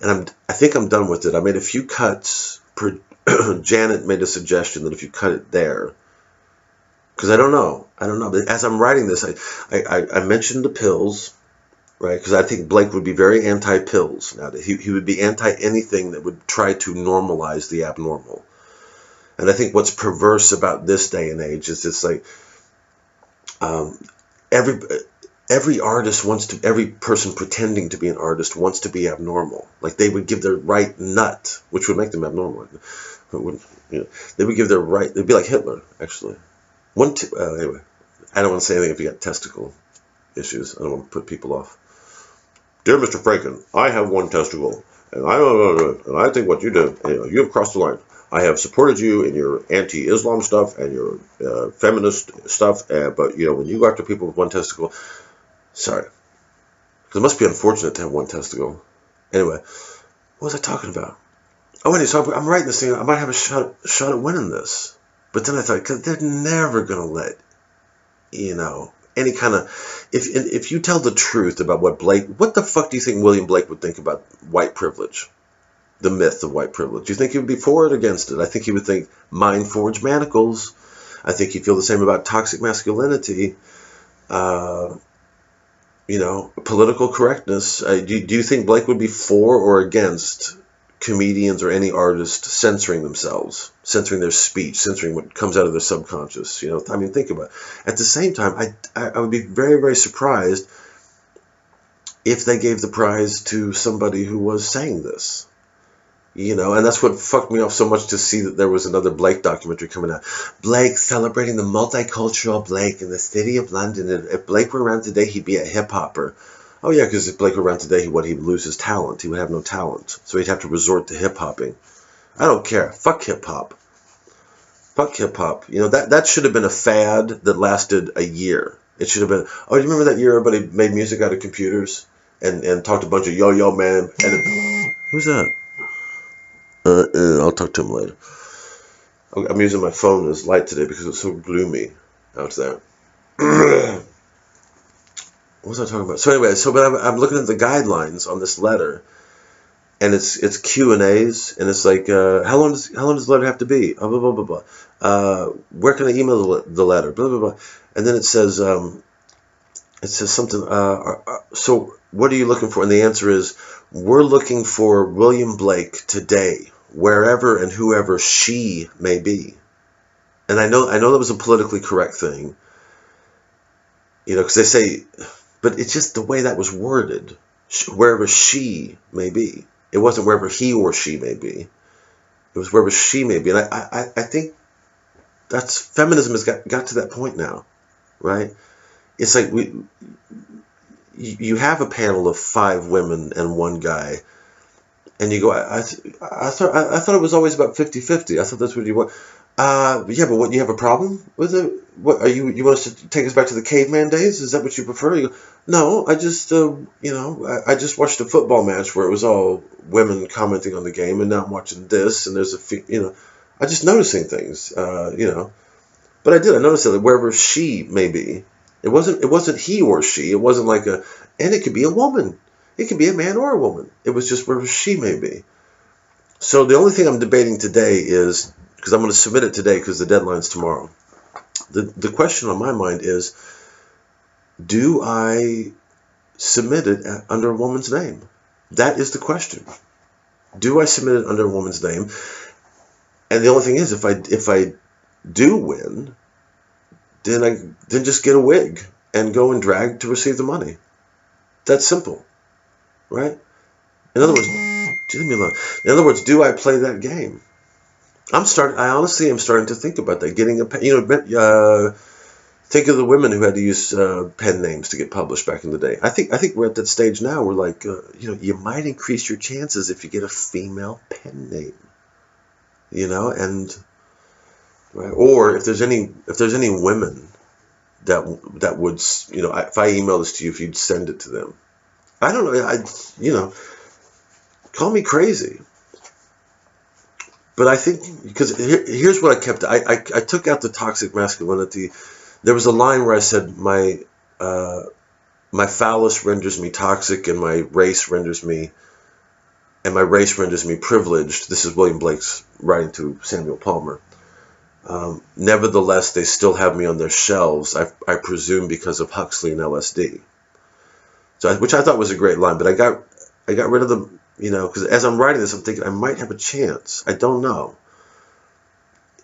And I think I'm done with it. I made a few cuts. Janet made a suggestion that if you cut it there, because I don't know. But as I'm writing this, I mentioned the pills, right? Because I think Blake would be very anti-pills nowadays. He would be anti-anything that would try to normalize the abnormal. And I think what's perverse about this day and age is it's like every artist every person pretending to be an artist wants to be abnormal. Like they would give their right nut, which would make them abnormal. They would give their right. They'd be like Hitler, actually. Anyway, I don't want to say anything if you got testicle. issues. I don't want to put people off. Dear Mr. Franken, I have one testicle, and I think what you did, you have crossed the line. I have supported you in your anti-Islam stuff and your feminist stuff, but when you go after people with one testicle, sorry, because it must be unfortunate to have one testicle. Anyway, what was I talking about? Oh, anyway, so I'm writing this thing. I might have a shot at winning this, but then I thought, because they're never gonna let any kind of, if you tell the truth about what the fuck do you think William Blake would think about white privilege? The myth of white privilege. Do you think he would be for it or against it? I think he would think mind forged manacles. I think he'd feel the same about toxic masculinity, political correctness. Do you think Blake would be for or against comedians or any artist censoring themselves, censoring their speech, censoring what comes out of their subconscious? Think about it. At the same time, I would be very, very surprised if they gave the prize to somebody who was saying this. And that's what fucked me off so much, to see that there was another Blake documentary coming out. Blake celebrating the multicultural Blake in the city of London. And if Blake were around today, he'd be a hip-hopper. Oh, yeah, because if Blake were around today, he would lose his talent. He would have no talent. So he'd have to resort to hip-hopping. I don't care. Fuck hip-hop. Fuck hip-hop. That should have been a fad that lasted a year. It should have been, do you remember that year everybody made music out of computers and talked a bunch of yo-yo man? Who's that? I'll talk to him later. I'm using my phone as light today because it's so gloomy out there. What was I talking about? So anyway, but I'm looking at the guidelines on this letter, and it's Q&As, and it's like, how long does the letter have to be? Blah, blah, blah, blah. Where can I email the letter? Blah, blah, blah. And then it says something. So what are you looking for? And the answer is, we're looking for William Blake today, wherever and whoever she may be. And I know that was a politically correct thing, because they say, but it's just the way that was worded, wherever she may be. It wasn't wherever he or she may be. It was wherever she may be. And I think feminism has got to that point now, right? It's like you have a panel of 5 women and 1 guy, and you go, I thought it was always about 50-50. I thought that's what you want. Yeah, but what, you have a problem with it? What you want us to take us back to the caveman days? Is that what you prefer? You go, no, I just I just watched a football match where it was all women commenting on the game, and now I'm watching this, and there's I just noticing things, But I noticed that wherever she may be. It wasn't he or she. It wasn't like and it could be a woman. It could be a man or a woman. It was just wherever she may be. So the only thing I'm debating today is, because I'm going to submit it today because the deadline's tomorrow. The question on my mind is, do I submit it under a woman's name? That is the question. Do I submit it under a woman's name? And the only thing is, if I do win, then just get a wig and go and drag to receive the money. That's simple, right? In other words, leave me alone. In other words, do I play that game? I honestly am starting to think about that. Getting think of the women who had to use pen names to get published back in the day. I think we're at that stage now where, like, you might increase your chances if you get a female pen name. And right? Or if there's any women that would, if I email this to you, if you'd send it to them. I don't know. Call me crazy. But I think, because here's what I kept. I took out the toxic masculinity. There was a line where I said my phallus renders me toxic, and my race renders me privileged. This is William Blake's writing to Samuel Palmer. Nevertheless, they still have me on their shelves, I presume because of Huxley and LSD. Which I thought was a great line, but I got rid of the, because as I'm writing this, I'm thinking I might have a chance. I don't know.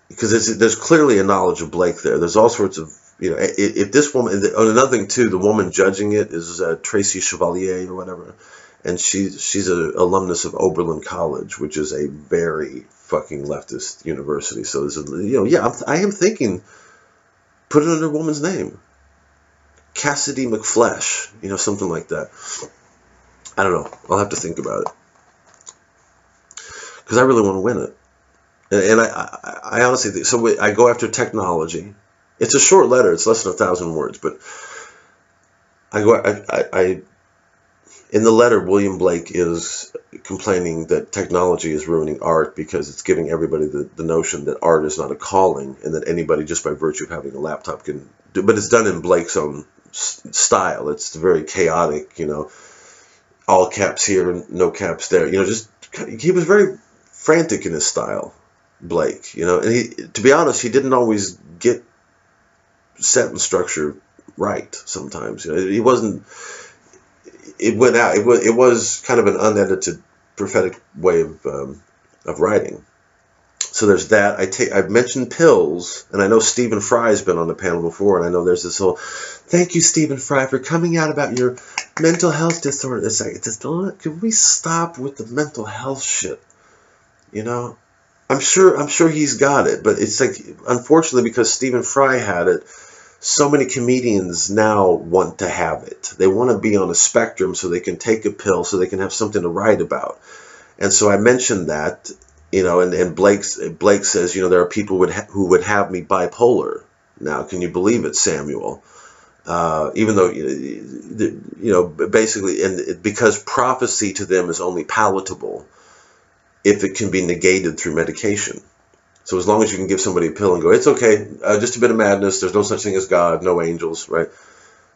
Because there's clearly a knowledge of Blake there. There's all sorts of, if this woman, and another thing too, the woman judging it is Tracy Chevalier or whatever. And she's an alumnus of Oberlin College, which is a very fucking leftist university. So there's I am thinking, put it under a woman's name. Cassidy McFlesh, something like that. I don't know. I'll have to think about it because I really want to win it. And I honestly think so. I go after technology. It's a short letter. It's less than 1,000 words, but in the letter, William Blake is complaining that technology is ruining art because it's giving everybody the notion that art is not a calling and that anybody just by virtue of having a laptop can do. But it's done in Blake's own style. It's very chaotic, all caps here and no caps there. He was very frantic in his style, Blake. And to be honest, he didn't always get sentence structure right. Sometimes, he wasn't. It went out. It was kind of an unedited prophetic way of writing. So there's that. I've mentioned pills, and I know Stephen Fry's been on the panel before, and I know there's this whole, thank you, Stephen Fry, for coming out about your mental health disorder. It's like, can we stop with the mental health shit? I'm sure he's got it, but it's like, unfortunately, because Stephen Fry had it, so many comedians now want to have it. They want to be on a spectrum so they can take a pill, so they can have something to write about. And so I mentioned that, and Blake says, there are people who would have me bipolar. Now, can you believe it, Samuel? Even though, basically, and because prophecy to them is only palatable if it can be negated through medication. So as long as you can give somebody a pill and go, it's okay, just a bit of madness, there's no such thing as God, no angels, right?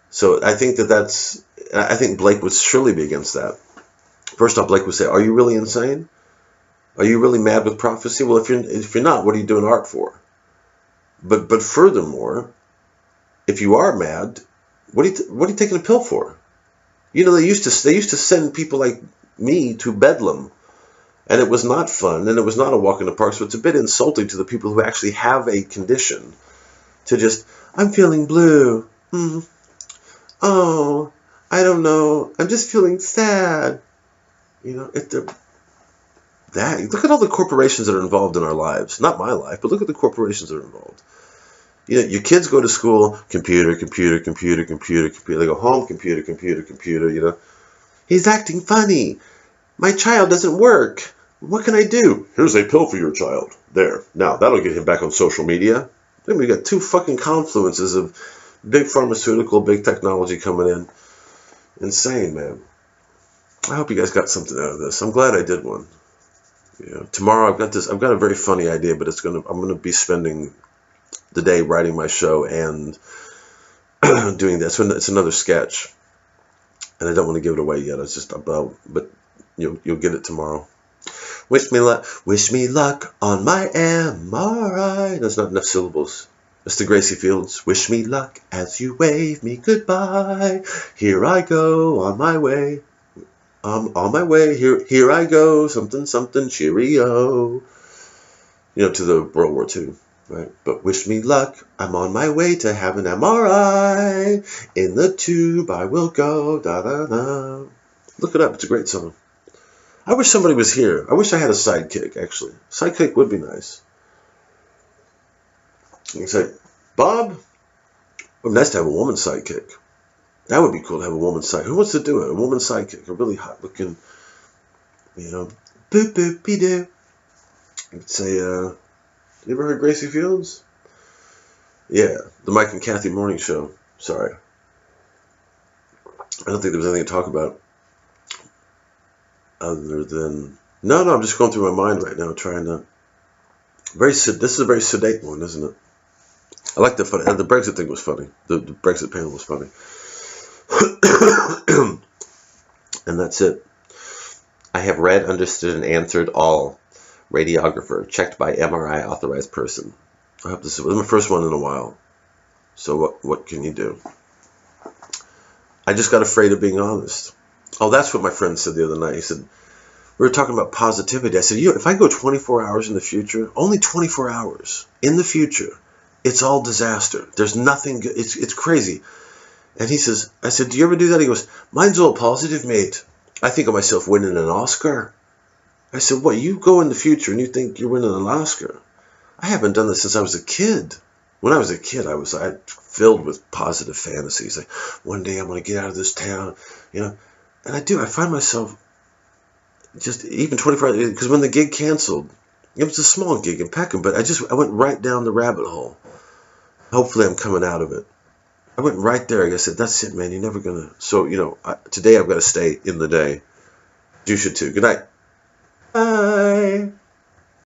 So I think I think Blake would surely be against that. First off, Blake would say, are you really insane? Are you really mad with prophecy? Well, if you're not, what are you doing art for? But furthermore, if you are mad, what are you taking a pill for? They used to send people like me to Bedlam. And it was not fun, and it was not a walk in the park, so it's a bit insulting to the people who actually have a condition to just, I'm feeling blue. Oh, I don't know. I'm just feeling sad. Look at all the corporations that are involved in our lives. Not my life, but look at the corporations that are involved. Your kids go to school, computer. They go home, computer. He's acting funny. My child doesn't work. What can I do? Here's a pill for your child. There. Now, that'll get him back on social media. Then we got two fucking confluences of big pharmaceutical, big technology coming in. Insane, man. I hope you guys got something out of this. I'm glad I did one. Tomorrow I've got a very funny idea, but I'm gonna be spending the day writing my show and doing that. So it's another sketch. And I don't want to give it away yet. It's just about, but you'll get it tomorrow. Wish me luck on my MRI. That's not enough syllables. It's the Gracie Fields. Wish me luck as you wave me goodbye. Here I go on my way. On my way. Here I go. Something cheerio. To the World War II. Right? But wish me luck. I'm on my way to have an MRI. In the tube I will go. Da da da. Look it up. It's a great song. I wish somebody was here. I wish I had a sidekick, actually. Sidekick would be nice. You can say, Bob, it would be nice to have a woman sidekick. That would be cool to have a woman sidekick. Who wants to do it? A woman sidekick. A really hot looking, boop boop be doo. You could say, you ever heard Gracie Fields? Yeah, the Mike and Kathy morning show. Sorry. I don't think there was anything to talk about. Other than no, I'm just going through my mind right now, trying to. This is a very sedate one, isn't it? I like the funny. The Brexit thing was funny. The Brexit panel was funny, and that's it. I have read, understood, and answered all. Radiographer checked by MRI authorized person. I hope this was my first one in a while. So what can you do? I just got afraid of being honest. Oh, that's what my friend said the other night. He said, we were talking about positivity. I said, if I go 24 hours in the future, only 24 hours in the future, it's all disaster. There's nothing good. It's crazy. And he says, I said, do you ever do that? He goes, mine's all positive, mate. I think of myself winning an Oscar. I said, what, you go in the future and you think you're winning an Oscar? I haven't done this since I was a kid. When I was a kid, I filled with positive fantasies. Like, one day I'm going to get out of this town, you know. And I find myself just even 24 hours, because when the gig canceled, it was a small gig in Peckham, but I went right down the rabbit hole. Hopefully I'm coming out of it. I went right there. I said, that's it, man. You're never going to. So, today I've got to stay in the day. You should too. Good night.